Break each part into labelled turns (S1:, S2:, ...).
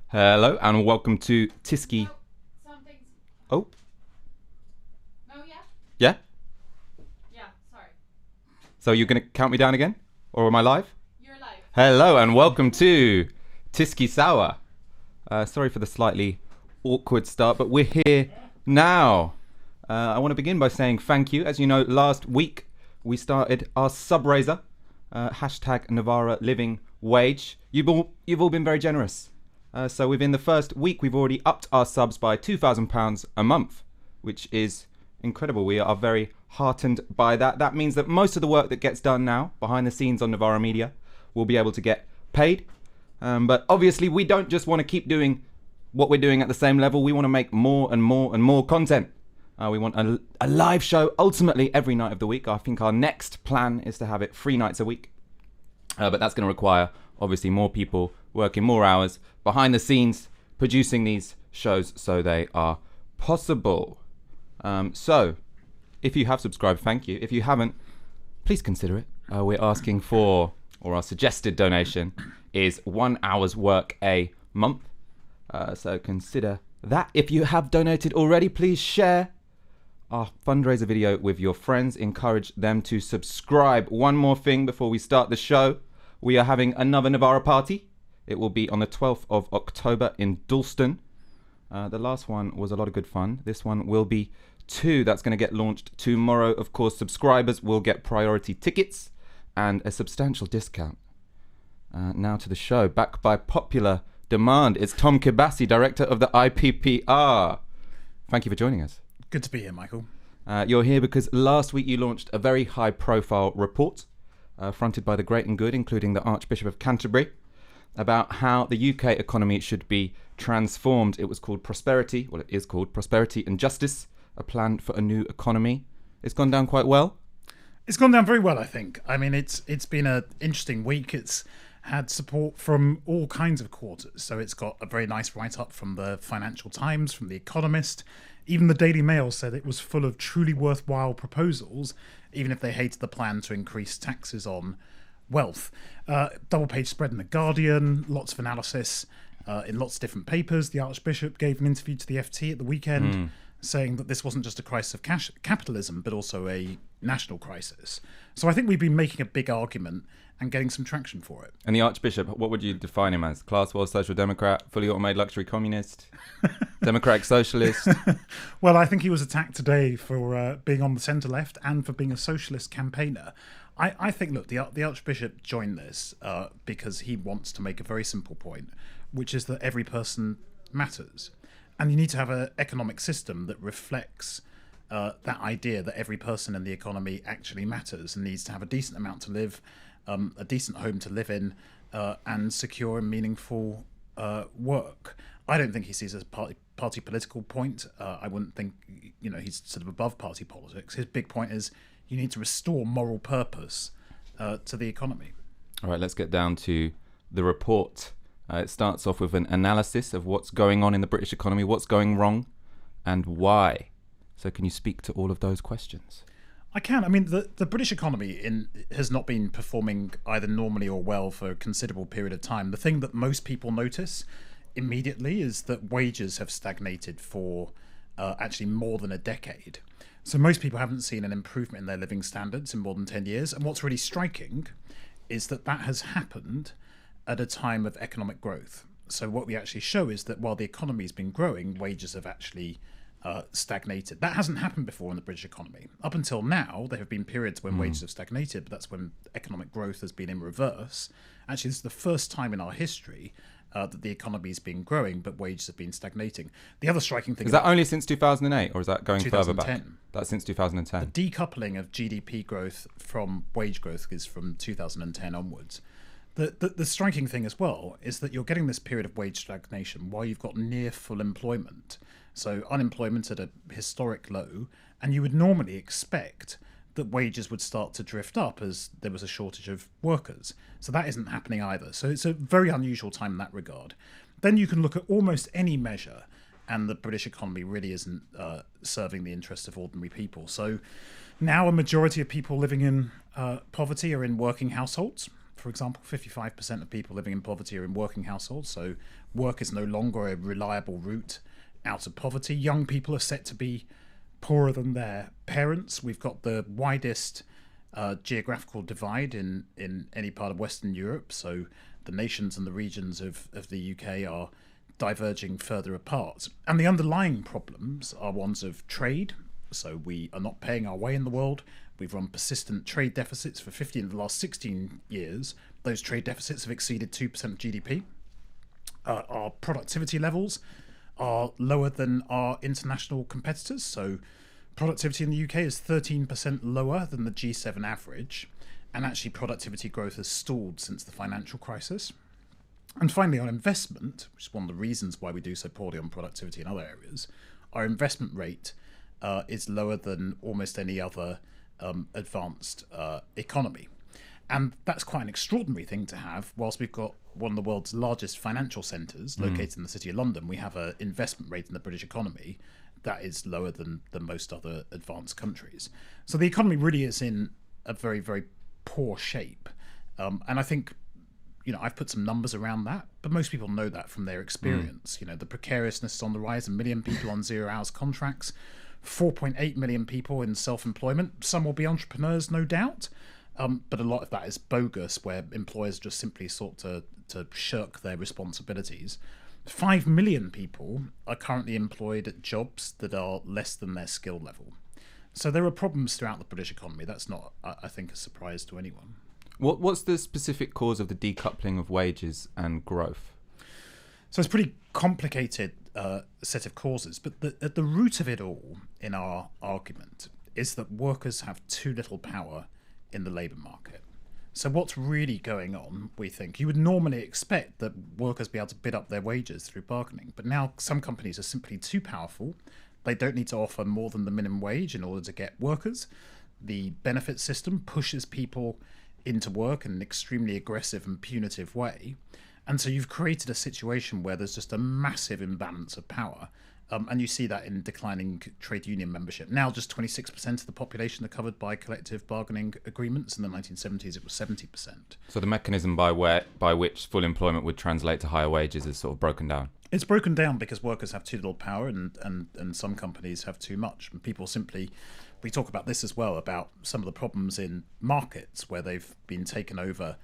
S1: Hello and welcome to Tiski.
S2: Something's.
S1: Oh,
S2: Oh, yeah?
S1: yeah?
S2: Yeah, sorry.
S1: So you're going to count me down again? Or am I live?
S2: You're live.
S1: Hello and welcome to Tiski Sour. Sorry for the slightly awkward start, but we're here now. I want to begin by saying thank you. As you know, last week we started our subsraiser, hashtag Novara Living Wage. You've all been very generous. So within the first week, we've already upped our subs by £2,000 a month, which is incredible. We are very heartened by that. That means that most of the work that gets done now behind the scenes on Novara Media will be able to get paid. But obviously, we don't just want to keep doing what we're doing at the same level. We want to make more and more and more content. We want a live show ultimately every night of the week. I think our next plan is to have it 3 nights a week. But that's going to require, obviously, more people working more hours behind the scenes, producing these shows so they are possible. So, if you have subscribed, thank you. If you haven't, please consider it. We're asking for, or our suggested donation is 1 hour's work a month. So consider that. If you have donated already, please share our fundraiser video with your friends. Encourage them to subscribe. One more thing before we start the show. We are having another Novara party. It will be on the 12th of October in Dalston. The last one was a lot of good fun. This one will be 2. That's going to get launched tomorrow. Of course, subscribers will get priority tickets and a substantial discount. Now to the show. Back by popular demand, it's Tom Kibasi, director of the IPPR. Thank you for joining us.
S3: Good to be here, Michael.
S1: You're here because last week you launched a very high-profile report fronted by the great and good, including the Archbishop of Canterbury, about how the UK economy should be transformed. It was called Prosperity. Well, it is called Prosperity and Justice, a plan for a new economy. It's gone down quite well.
S3: It's gone down very well, I think. I mean, it's been an interesting week. It's had support from all kinds of quarters. So it's got a very nice write-up from the Financial Times, from The Economist. Even the Daily Mail said it was full of truly worthwhile proposals, even if they hated the plan to increase taxes on wealth. Double-page spread in The Guardian, lots of analysis in lots of different papers. The Archbishop gave an interview to the FT at the weekend saying that this wasn't just a crisis of capitalism, but also a national crisis. So I think we've been making a big argument and getting some traction for it.
S1: And the Archbishop, what would you define him as? Class war social democrat, fully automated luxury communist, democratic socialist?
S3: Well, I think he was attacked today for being on the centre-left and for being a socialist campaigner. I think, look, the Archbishop joined this because he wants to make a very simple point, which is that every person matters. And you need to have an economic system that reflects that idea that every person in the economy actually matters and needs to have a decent amount to live, a decent home to live in, and secure and meaningful work. I don't think he sees it as a party political point. I wouldn't think, he's sort of above party politics. His big point is you need to restore moral purpose to the economy.
S1: All right, let's get down to the report. It starts off with an analysis of what's going on in the British economy, what's going wrong, and why. So can you speak to all of those questions?
S3: I can. I mean, the British economy has not been performing either normally or well for a considerable period of time. The thing that most people notice immediately is that wages have stagnated for actually more than a decade. So most people haven't seen an improvement in their living standards in more than 10 years. And what's really striking is that has happened at a time of economic growth. So what we actually show is that while the economy's been growing, wages have actually stagnated. That hasn't happened before in the British economy. Up until now, there have been periods when wages have stagnated, but that's when economic growth has been in reverse. Actually, this is the first time in our history that the economy's been growing, but wages have been stagnating. The other striking thing
S1: is that only since 2008, or is that going further back?
S3: 2010.
S1: That's since 2010.
S3: The decoupling of GDP growth from wage growth is from 2010 onwards. The striking thing as well is that you're getting this period of wage stagnation while you've got near full employment. So unemployment at a historic low, and you would normally expect that wages would start to drift up as there was a shortage of workers. So that isn't happening either. So it's a very unusual time in that regard. Then you can look at almost any measure, and the British economy really isn't serving the interests of ordinary people. So now a majority of people living in poverty are in working households. For example, 55% of people living in poverty are in working households, so work is no longer a reliable route out of poverty. Young people are set to be poorer than their parents. We've got the widest geographical divide in any part of Western Europe, so the nations and the regions of the UK are diverging further apart. And the underlying problems are ones of trade, so we are not paying our way in the world. We've run persistent trade deficits for 15 of the last 16 years. Those trade deficits have exceeded 2% of GDP. Our productivity levels are lower than our international competitors. So productivity in the UK is 13% lower than the G7 average. And actually productivity growth has stalled since the financial crisis. And finally, on investment, which is one of the reasons why we do so poorly on productivity in other areas, our investment rate is lower than almost any other advanced economy. And that's quite an extraordinary thing to have. Whilst we've got one of the world's largest financial centres located in the city of London, we have an investment rate in the British economy that is lower than most other advanced countries. So the economy really is in a very, very poor shape. And I think, I've put some numbers around that, but most people know that from their experience. The precariousness is on the rise, 1 million people on 0 hours contracts, 4.8 million people in self-employment. Some will be entrepreneurs, no doubt, but a lot of that is bogus, where employers just simply sought to shirk their responsibilities. 5 million people are currently employed at jobs that are less than their skill level. So there are problems throughout the British economy. That's not, I think, a surprise to anyone.
S1: What's the specific cause of the decoupling of wages and growth?
S3: So it's a pretty complicated set of causes, but at the root of it all in our argument is that workers have too little power in the labour market. So what's really going on, we think, you would normally expect that workers be able to bid up their wages through bargaining, but now some companies are simply too powerful. They don't need to offer more than the minimum wage in order to get workers. The benefit system pushes people into work in an extremely aggressive and punitive way. And so you've created a situation where there's just a massive imbalance of power. And you see that in declining trade union membership. Now just 26% of the population are covered by collective bargaining agreements. In the 1970s, it was 70%.
S1: So the mechanism by which full employment would translate to higher wages is sort of broken down.
S3: It's broken down because workers have too little power and some companies have too much. And people simply, we talk about this as well, about some of the problems in markets where they've been taken over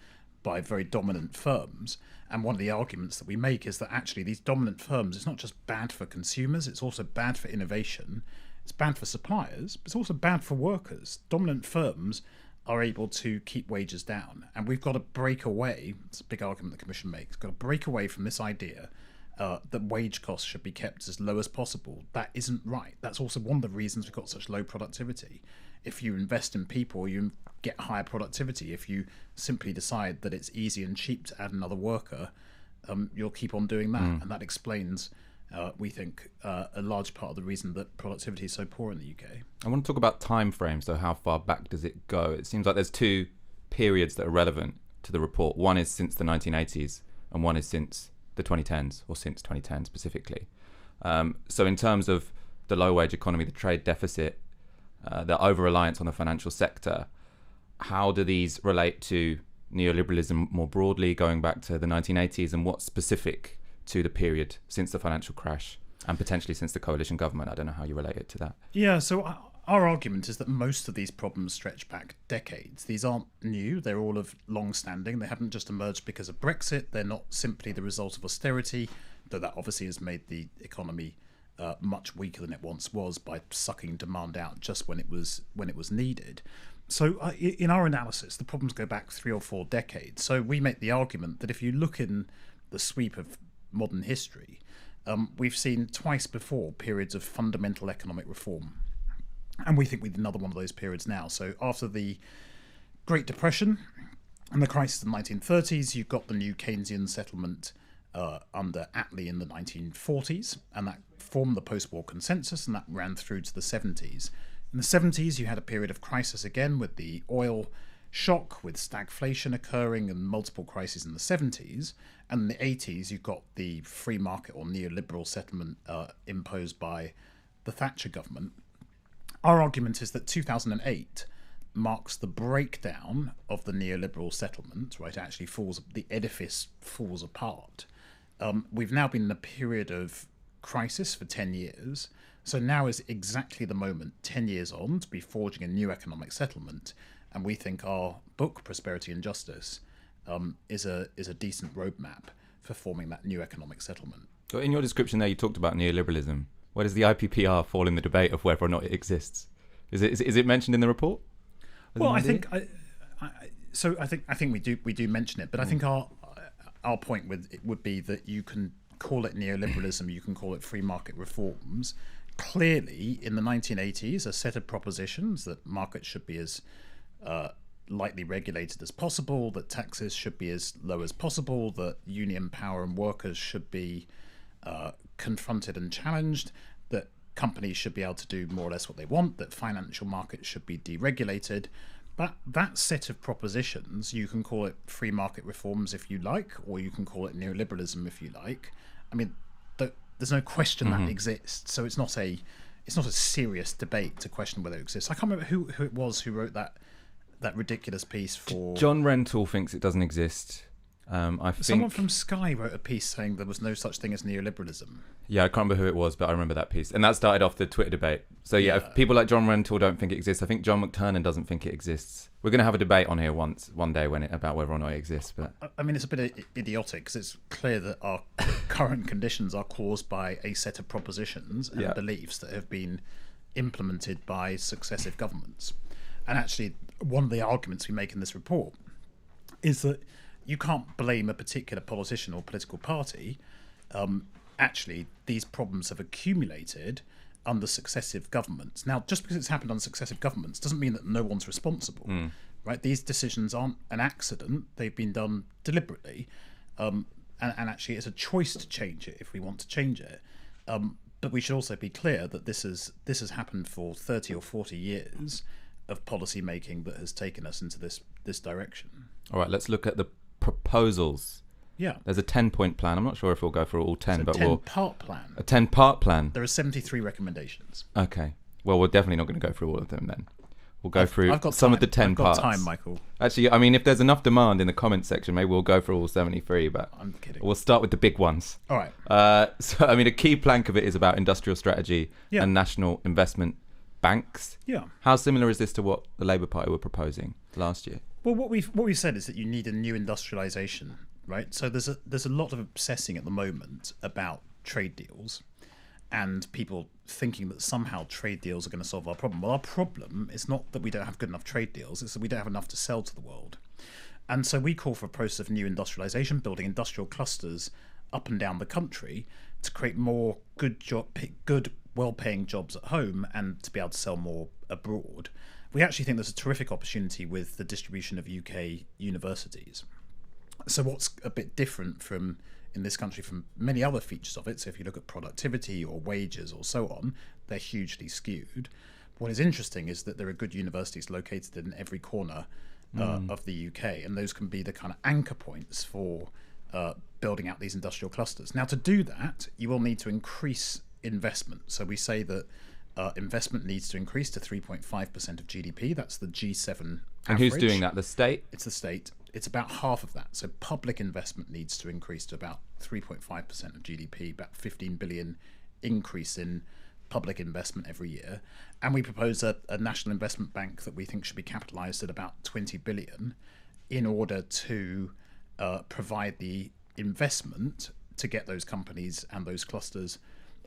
S3: by very dominant firms. And one of the arguments that we make is that actually these dominant firms, it's not just bad for consumers, it's also bad for innovation, it's bad for suppliers, but it's also bad for workers. Dominant firms are able to keep wages down. And we've got to break away, it's a big argument the Commission makes, got to break away from this idea that wage costs should be kept as low as possible. That isn't right. That's also one of the reasons we've got such low productivity. If you invest in people, you get higher productivity. If you simply decide that it's easy and cheap to add another worker, you'll keep on doing that. And that explains, we think, a large part of the reason that productivity is so poor in the UK.
S1: I want to talk about time frames, so how far back does it go? It seems like there's two periods that are relevant to the report. One is since the 1980s and one is since the 2010s, or since 2010 specifically. So in terms of the low wage economy, the trade deficit, the over-reliance on the financial sector, how do these relate to neoliberalism more broadly, going back to the 1980s, and what's specific to the period since the financial crash and potentially since the coalition government? I don't know how you relate it to that.
S3: Yeah, so our argument is that most of these problems stretch back decades. These aren't new, they're all of long-standing. They haven't just emerged because of Brexit. They're not simply the result of austerity, though that obviously has made the economy much weaker than it once was by sucking demand out just when it was needed. So in our analysis, the problems go back 3 or 4 decades. So we make the argument that if you look in the sweep of modern history, we've seen twice before periods of fundamental economic reform. And we think we're another one of those periods now. So after the Great Depression and the crisis of the 1930s, you've got the new Keynesian settlement under Attlee in the 1940s, and that formed the post-war consensus, and that ran through to the 70s. In the 70s, you had a period of crisis again with the oil shock, with stagflation occurring and multiple crises in the 70s. And in the 80s, you've got the free market or neoliberal settlement imposed by the Thatcher government. Our argument is that 2008 marks the breakdown of the neoliberal settlement, right? It actually the edifice falls apart. We've now been in a period of crisis for 10 years. So now is exactly the moment, 10 years on, to be forging a new economic settlement. And we think our book, Prosperity and Justice, is a decent roadmap for forming that new economic settlement.
S1: So in your description there, you talked about neoliberalism. Where does the IPPR fall in the debate of whether or not it exists? Is it mentioned in the report?
S3: Well, I think we do mention it, but I think our point would be that you can call it neoliberalism, you can call it free market reforms. Clearly, in the 1980s, a set of propositions that markets should be as lightly regulated as possible, that taxes should be as low as possible, that union power and workers should be confronted and challenged, that companies should be able to do more or less what they want, that financial markets should be deregulated. But that set of propositions, you can call it free market reforms if you like, or you can call it neoliberalism if you like. I mean, there's no question that exists. So it's not a serious debate to question whether it exists. I can't remember who it was who wrote that ridiculous piece for...
S1: John Rentoul thinks it doesn't exist. I think
S3: someone from Sky wrote a piece saying there was no such thing as neoliberalism.
S1: Yeah, I can't remember who it was, but I remember that piece. And that started off the Twitter debate. So yeah, if people like John Rentoul don't think it exists, I think John McTernan doesn't think it exists. We're going to have a debate on here one day about whether or not it exists. But
S3: I mean, it's a bit idiotic because it's clear that our current conditions are caused by a set of propositions and beliefs that have been implemented by successive governments. And actually, one of the arguments we make in this report is that you can't blame a particular politician or political party. Actually, these problems have accumulated under successive governments. Now, just because it's happened under successive governments doesn't mean that no one's responsible, right? These decisions aren't an accident. They've been done deliberately. And actually, it's a choice to change it if we want to change it. But we should also be clear that this has happened for 30 or 40 years of policy making that has taken us into this direction.
S1: All right, let's look at the proposals.
S3: Yeah.
S1: There's a 10-point plan. I'm not sure if we'll go through all 10, but we'll...
S3: part plan.
S1: A 10-part plan.
S3: There are 73 recommendations.
S1: Okay. Well, we're definitely not going to go through all of them then. We'll go through some of the 10 parts.
S3: I've got time, Michael.
S1: Actually, I mean, if there's enough demand in the comments section, maybe we'll go through all 73, but
S3: I'm kidding.
S1: We'll start with the big ones.
S3: All right.
S1: So, I mean, a key plank of it is about industrial strategy and national investment banks.
S3: Yeah.
S1: How similar is this to what the Labour Party were proposing last year?
S3: Well, what we've said is that you need a new industrialisation, right? So there's a lot of obsessing at the moment about trade deals, and people thinking that somehow trade deals are going to solve our problem. Well, our problem is not that we don't have good enough trade deals; it's that we don't have enough to sell to the world. And so we call for a process of new industrialisation, building industrial clusters up and down the country to create more good, well-paying jobs at home and to be able to sell more abroad. We actually think there's a terrific opportunity with the distribution of UK universities. So what's a bit different in this country from many other features of it, so if you look at productivity or wages or so on, they're hugely skewed. What is interesting is that there are good universities located in every corner of the UK, and those can be the kind of anchor points for building out these industrial clusters. Now, to do that, you will need to increase investment. So we say that investment needs to increase to 3.5% of GDP. That's the G7 average.
S1: And who's doing that? The state?
S3: It's the state. It's about half of that. So public investment needs to increase to about 3.5% of GDP, about 15 billion increase in public investment every year. And we propose a national investment bank that we think should be capitalised at about 20 billion in order to provide the investment to get those companies and those clusters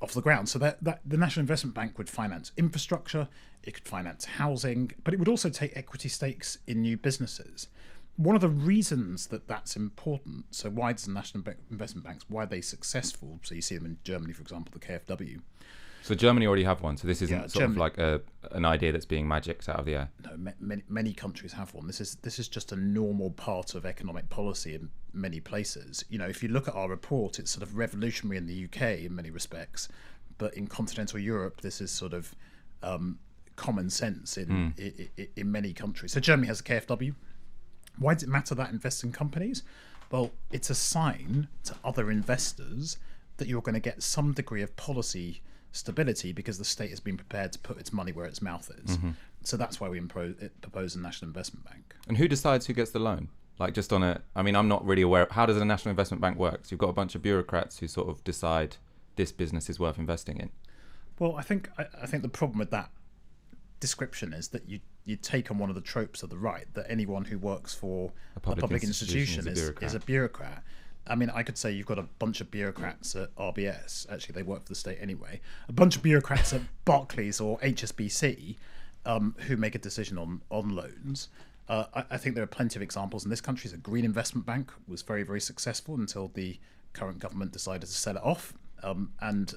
S3: off the ground. So that the National Investment Bank would finance infrastructure, it could finance housing, but it would also take equity stakes in new businesses. One of the reasons that that's important, so why does the National Investment Banks, why are they successful? So you see them in Germany, for example, the KfW.
S1: So Germany already have one, so this isn't sort
S3: Germany,
S1: of like an idea that's being magicked out of the air.
S3: No, many countries have one. This is just a normal part of economic policy in many places. You know, if you look at our report, it's sort of revolutionary in the UK in many respects, but in continental Europe, this is sort of common sense in many countries. So Germany has a KfW. Why does it matter that invests in companies? Well, it's a sign to other investors that you're going to get some degree of policy stability because the state has been prepared to put its money where its mouth is. So that's why we propose a national investment bank.
S1: And who decides who gets the loan? Like just on I'm not really aware. How does a national investment bank work? So you've got a bunch of bureaucrats who sort of decide this business is worth investing in.
S3: Well, I think the problem with that description is that you take on one of the tropes of the right, that anyone who works for a public institution is a bureaucrat. I mean, I could say you've got a bunch of bureaucrats at RBS. Actually, they work for the state anyway. A bunch of bureaucrats at Barclays or HSBC who make a decision on loans. I think there are plenty of examples in this country. The Green Investment Bank was very, very successful until the current government decided to sell it off. And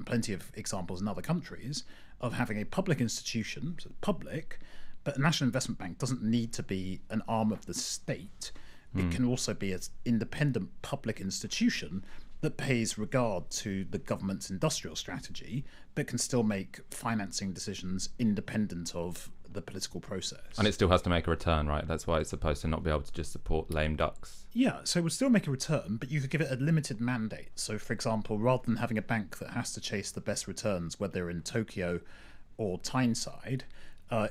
S3: plenty of examples in other countries of having a public institution, so public, but a national investment bank doesn't need to be an arm of the state. It can also be an independent public institution that pays regard to the government's industrial strategy, but can still make financing decisions independent of the political process.
S1: And it still has to make a return, right? That's why it's supposed to not be able to just support lame ducks.
S3: Yeah, so it would still make a return, but you could give it a limited mandate. So, for example, rather than having a bank that has to chase the best returns, whether in Tokyo or Tyneside,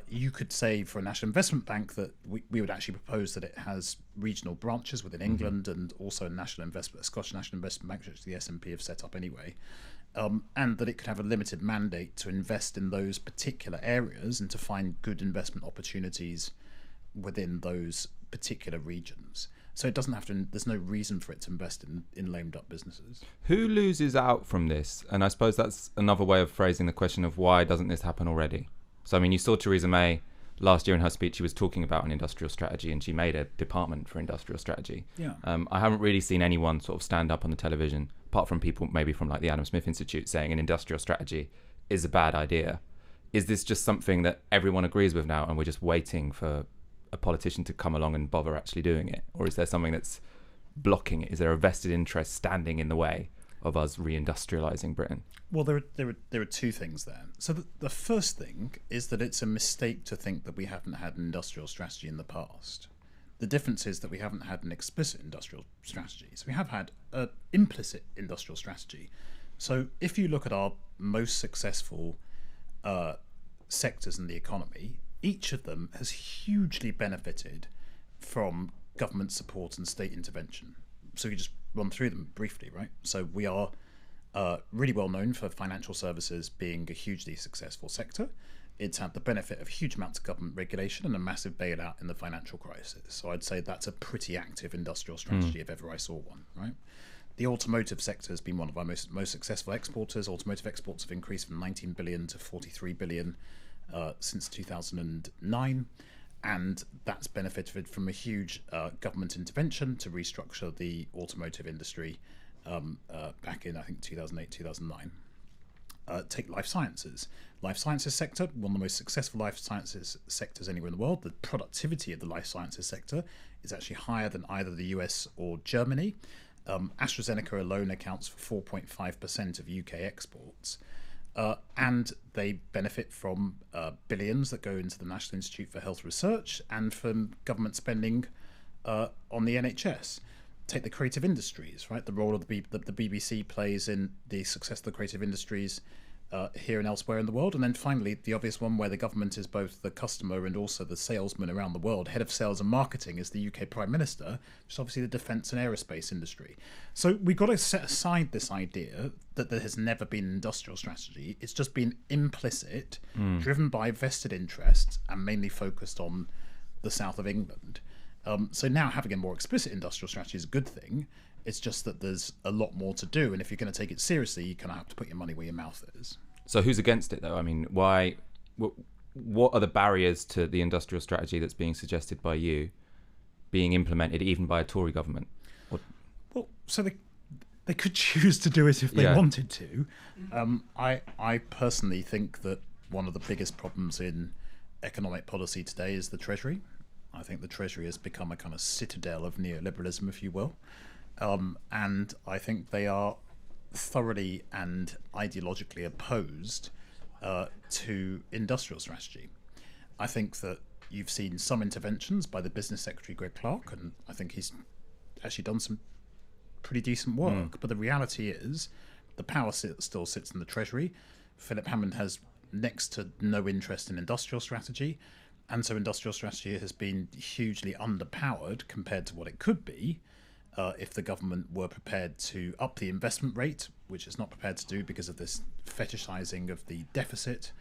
S3: you could say for a national investment bank that we would actually propose that it has regional branches within England and also a Scottish National Investment Bank, which the S&P have set up anyway, and that it could have a limited mandate to invest in those particular areas and to find good investment opportunities within those particular regions. So it doesn't have to. There's no reason for it to invest in lame duck businesses.
S1: Who loses out from this? And I suppose that's another way of phrasing the question of why doesn't this happen already? So, I mean, you saw Theresa May last year in her speech. She was talking about an industrial strategy and she made a department for industrial strategy.
S3: Yeah.
S1: I haven't really seen anyone sort of stand up on the television, apart from people maybe from like the Adam Smith Institute, saying an industrial strategy is a bad idea. Is this just something that everyone agrees with now and we're just waiting for a politician to come along and bother actually doing it? Or is there something that's blocking it? Is there a vested interest standing in the way of us reindustrializing Britain?
S3: Well, there are two things there. So the first thing is that it's a mistake to think that we haven't had an industrial strategy in the past. The difference is that we haven't had an explicit industrial strategy. So we have had an implicit industrial strategy. So if you look at our most successful sectors in the economy, each of them has hugely benefited from government support and state intervention. So you just run through them briefly, right? So we are really well known for financial services being a hugely successful sector. It's had the benefit of huge amounts of government regulation and a massive bailout in the financial crisis. So I'd say that's a pretty active industrial strategy if ever I saw one, right? The automotive sector has been one of our most successful exporters. Automotive exports have increased from 19 billion to 43 billion since 2009. And that's benefited from a huge government intervention to restructure the automotive industry back in, I think, 2008, 2009. Take life sciences. Life sciences sector, one of the most successful life sciences sectors anywhere in the world. The productivity of the life sciences sector is actually higher than either the US or Germany. AstraZeneca alone accounts for 4.5% of UK exports. And they benefit from billions that go into the National Institute for Health Research and from government spending on the NHS. Take the creative industries, right? The role of the BBC plays in the success of the creative industries here and elsewhere in the world. And then finally, the obvious one where the government is both the customer and also the salesman around the world. Head of sales and marketing is the UK Prime Minister, which is obviously the defence and aerospace industry. So we've got to set aside this idea that there has never been an industrial strategy. It's just been implicit, driven by vested interests and mainly focused on the south of England. So now having a more explicit industrial strategy is a good thing. It's just that there's a lot more to do, and if you're going to take it seriously, you kind of have to put your money where your mouth is.
S1: So who's against it, though? I mean, why? What are the barriers to the industrial strategy that's being suggested by you being implemented even by a Tory government?
S3: Well, so they could choose to do it if they wanted to. I personally think that one of the biggest problems in economic policy today is the Treasury. I think the Treasury has become a kind of citadel of neoliberalism, if you will. And I think they are thoroughly and ideologically opposed to industrial strategy. I think that you've seen some interventions by the Business Secretary, Greg Clark, and I think he's actually done some pretty decent work. But the reality is the power still sits in the Treasury. Philip Hammond has next to no interest in industrial strategy. And so industrial strategy has been hugely underpowered compared to what it could be if the government were prepared to up the investment rate, which it's not prepared to do because of this fetishizing of the deficit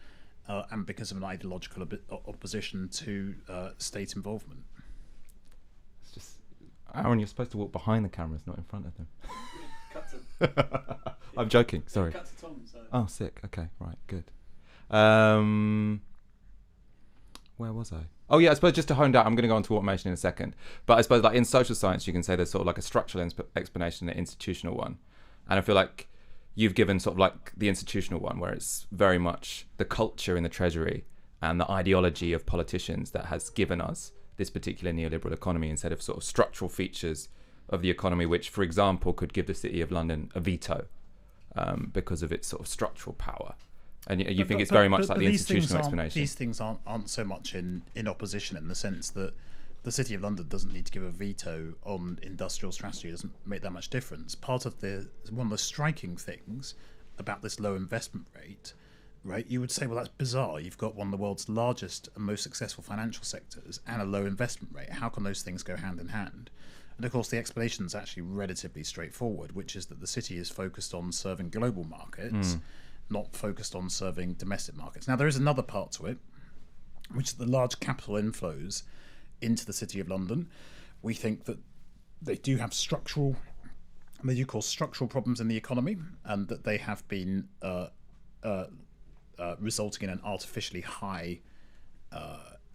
S3: and because of an ideological opposition to state involvement.
S1: It's just, Aaron, you're supposed to walk behind the cameras, not in front of them.
S4: Cut to,
S1: I'm joking, sorry.
S4: cut to Tom. So.
S1: Oh, sick. Okay, right, good. Where was I? Oh yeah, I suppose just to hone down, I'm going to go on to automation in a second. But I suppose like in social science, you can say there's sort of like a structural explanation and an institutional one. And I feel like you've given sort of like the institutional one, where it's very much the culture in the treasury and the ideology of politicians that has given us this particular neoliberal economy, instead of sort of structural features of the economy, which, for example, could give the City of London a veto because of its sort of structural power. And you think it's very much like the institutional explanation.
S3: These things aren't so much in opposition, in the sense that the City of London doesn't need to give a veto on industrial strategy. It doesn't make that much difference. One of the striking things about this low investment rate, right? You would say, well, that's bizarre. You've got one of the world's largest and most successful financial sectors and a low investment rate. How can those things go hand in hand? And of course, the explanation is actually relatively straightforward, which is that the city is focused on serving global markets, not focused on serving domestic markets. Now, there is another part to it, which is the large capital inflows into the City of London. We think that they do cause structural problems in the economy, and that they have been resulting in an artificially high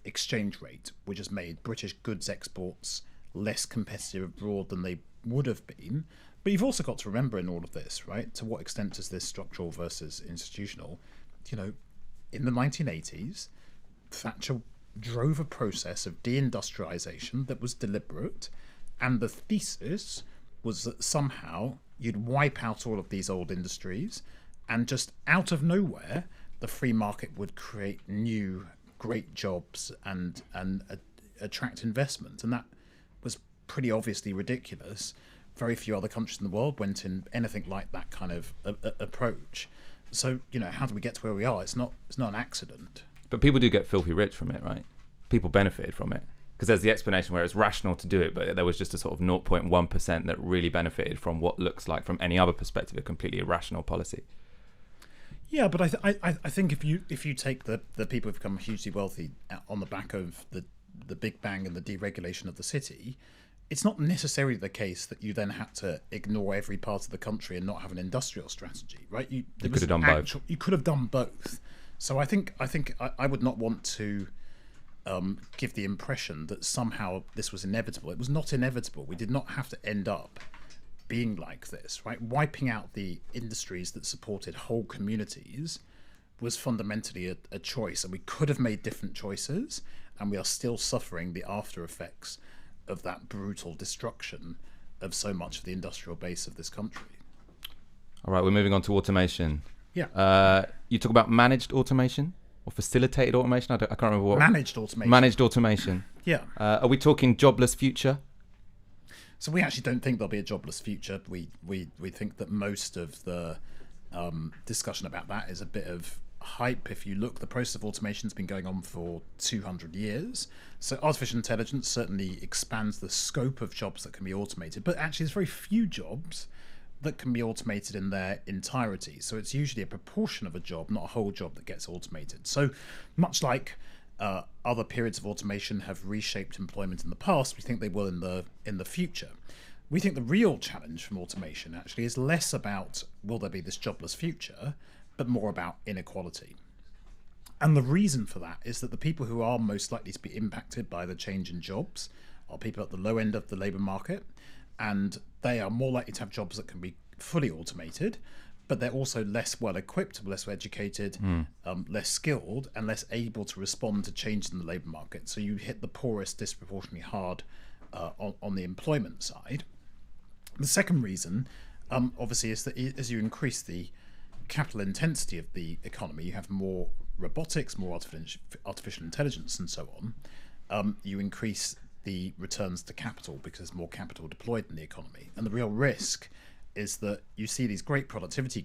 S3: exchange rate, which has made British goods exports less competitive abroad than they would have been. But you've also got to remember in all of this, right, to what extent is this structural versus institutional? You know, in the 1980s, Thatcher drove a process of deindustrialization that was deliberate, and the thesis was that somehow you'd wipe out all of these old industries, and just out of nowhere, the free market would create new great jobs and attract investment. And that was pretty obviously ridiculous. Very few other countries in the world went in anything like that kind of approach. So, you know, how do we get to where we are? It's not an accident.
S1: But people do get filthy rich from it, right? People benefited from it. Because there's the explanation where it's rational to do it, but there was just a sort of 0.1% that really benefited from what looks like, from any other perspective, a completely irrational policy.
S3: Yeah, but I think if you take the people who've become hugely wealthy on the back of the Big Bang and the deregulation of the city, it's not necessarily the case that you then had to ignore every part of the country and not have an industrial strategy, right? You
S1: could have done both.
S3: You could have done both. So I think I would not want to give the impression that somehow this was inevitable. It was not inevitable. We did not have to end up being like this, right? Wiping out the industries that supported whole communities was fundamentally a choice, and we could have made different choices, and we are still suffering the after effects of that brutal destruction of so much of the industrial base of this country.
S1: All right, we're moving on to automation.
S3: Yeah.
S1: You talk about managed automation or facilitated automation. I can't remember what.
S3: Managed automation.
S1: Managed automation.
S3: Yeah.
S1: Are we talking jobless future?
S3: So we actually don't think there'll be a jobless future. We think that most of the discussion about that is a bit of hype. If you look, the process of automation has been going on for 200 years. So artificial intelligence certainly expands the scope of jobs that can be automated, but actually there's very few jobs that can be automated in their entirety. So it's usually a proportion of a job, not a whole job, that gets automated. So much like other periods of automation have reshaped employment in the past, we think they will in the future. We think the real challenge from automation actually is less about will there be this jobless future, but more about inequality. And the reason for that is that the people who are most likely to be impacted by the change in jobs are people at the low end of the labour market, and they are more likely to have jobs that can be fully automated, but they're also less well equipped, less educated, less skilled, and less able to respond to change in the labour market. So you hit the poorest disproportionately hard on the employment side. The second reason, obviously, is that as you increase the capital intensity of the economy, you have more robotics, more artificial intelligence, and so on. You increase the returns to capital because there's more capital deployed in the economy. And the real risk is that you see these great productivity